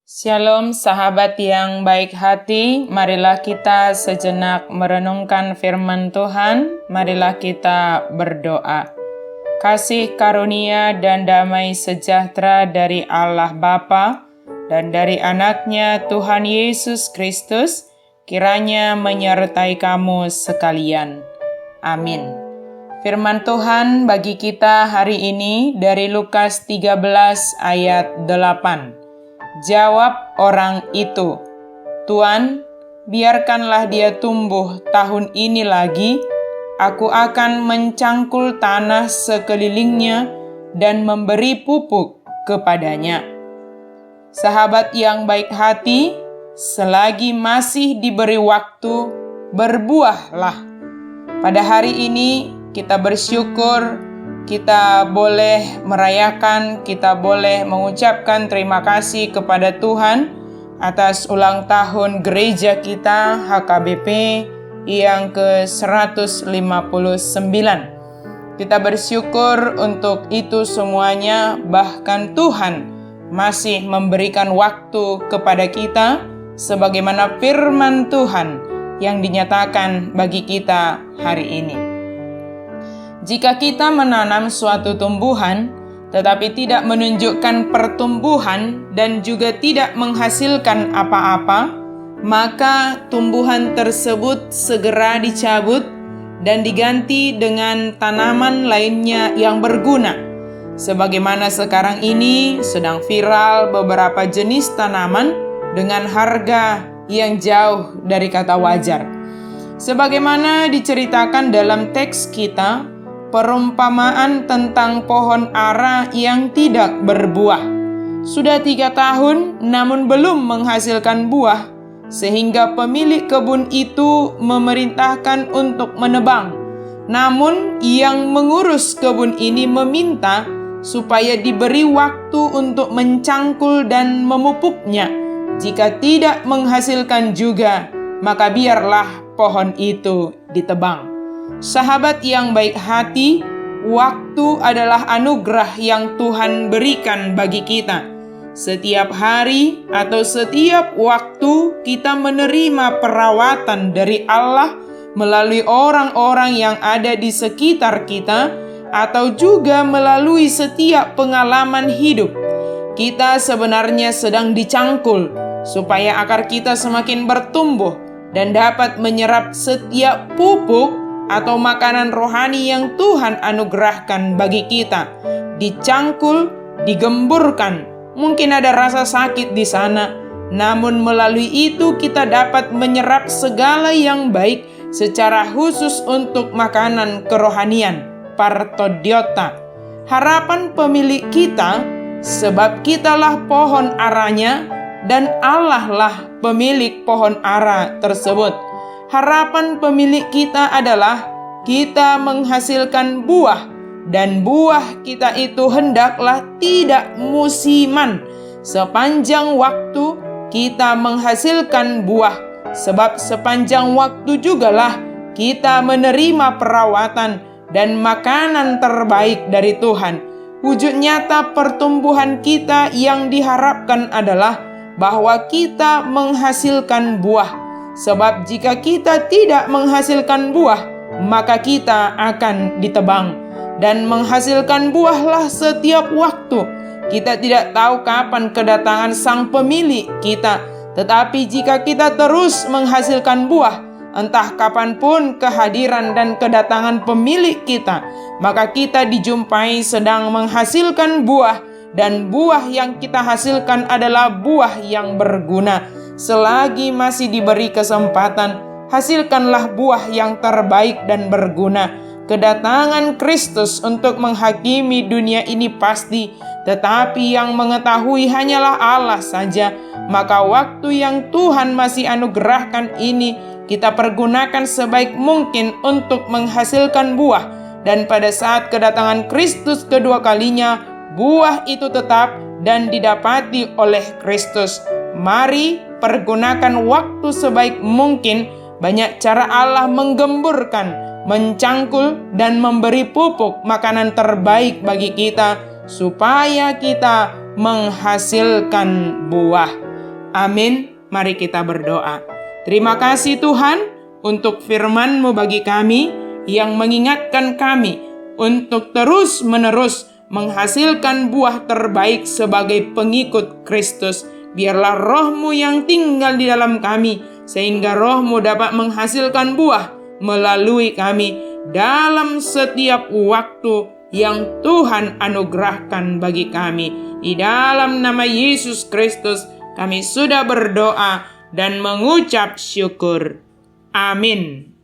Shalom sahabat yang baik hati, marilah kita sejenak merenungkan firman Tuhan, marilah kita berdoa. Kasih karunia dan damai sejahtera dari Allah Bapa dan dari anaknya Tuhan Yesus Kristus, kiranya menyertai kamu sekalian. Amin. Firman Tuhan bagi kita hari ini dari Lukas 13 ayat 8. Jawab orang itu, "Tuan, biarkanlah dia tumbuh tahun ini lagi. Aku akan mencangkul tanah sekelilingnya dan memberi pupuk kepadanya." Sahabat yang baik hati, selagi masih diberi waktu, berbuahlah. Pada hari ini kita bersyukur, kita boleh merayakan, kita boleh mengucapkan terima kasih kepada Tuhan atas ulang tahun gereja kita HKBP yang ke-159. Kita bersyukur untuk itu semuanya, bahkan Tuhan masih memberikan waktu kepada kita sebagaimana firman Tuhan yang dinyatakan bagi kita hari ini. Jika kita menanam suatu tumbuhan, tetapi tidak menunjukkan pertumbuhan dan juga tidak menghasilkan apa-apa, maka tumbuhan tersebut segera dicabut dan diganti dengan tanaman lainnya yang berguna. Sebagaimana sekarang ini sedang viral beberapa jenis tanaman dengan harga yang jauh dari kata wajar. Sebagaimana diceritakan dalam teks kita, perumpamaan tentang pohon ara yang tidak berbuah. Sudah 3 tahun namun belum menghasilkan buah, sehingga pemilik kebun itu memerintahkan untuk menebang. Namun yang mengurus kebun ini meminta supaya diberi waktu untuk mencangkul dan memupuknya. Jika tidak menghasilkan juga, maka biarlah pohon itu ditebang. Sahabat yang baik hati, waktu adalah anugerah yang Tuhan berikan bagi kita. Setiap hari atau setiap waktu kita menerima perawatan dari Allah melalui orang-orang yang ada di sekitar kita atau juga melalui setiap pengalaman hidup. Kita sebenarnya sedang dicangkul supaya akar kita semakin bertumbuh dan dapat menyerap setiap pupuk atau makanan rohani yang Tuhan anugerahkan bagi kita. Dicangkul, digemburkan. Mungkin ada rasa sakit di sana, namun melalui itu kita dapat menyerap segala yang baik secara khusus untuk makanan kerohanian, partodiota. Harapan pemilik kita, sebab kitalah pohon aranya dan Allah lah pemilik pohon ara tersebut. Harapan pemilik kita adalah kita menghasilkan buah, dan buah kita itu hendaklah tidak musiman. Sepanjang waktu kita menghasilkan buah, sebab sepanjang waktu jugalah kita menerima perawatan dan makanan terbaik dari Tuhan. Wujud nyata pertumbuhan kita yang diharapkan adalah bahwa kita menghasilkan buah. Sebab jika kita tidak menghasilkan buah, maka kita akan ditebang. Dan menghasilkan buahlah setiap waktu. Kita tidak tahu kapan kedatangan sang pemilik kita. Tetapi jika kita terus menghasilkan buah, entah kapanpun kehadiran dan kedatangan pemilik kita, maka kita dijumpai sedang menghasilkan buah. Dan buah yang kita hasilkan adalah buah yang berguna. Selagi masih diberi kesempatan, hasilkanlah buah yang terbaik dan berguna. Kedatangan Kristus untuk menghakimi dunia ini pasti, tetapi yang mengetahui hanyalah Allah saja. Maka waktu yang Tuhan masih anugerahkan ini, kita pergunakan sebaik mungkin untuk menghasilkan buah. Dan pada saat kedatangan Kristus kedua kalinya, buah itu tetap dan didapati oleh Kristus. Mari pergunakan waktu sebaik mungkin. Banyak cara Allah menggemburkan, mencangkul, dan memberi pupuk makanan terbaik bagi kita supaya kita menghasilkan buah. Amin. Mari kita berdoa. Terima kasih Tuhan untuk firman-Mu bagi kami yang mengingatkan kami untuk terus-menerus menghasilkan buah terbaik sebagai pengikut Kristus. Biarlah Roh-Mu yang tinggal di dalam kami, sehingga Roh-Mu dapat menghasilkan buah melalui kami dalam setiap waktu yang Tuhan anugerahkan bagi kami. Di dalam nama Yesus Kristus kami sudah berdoa dan mengucap syukur. Amin.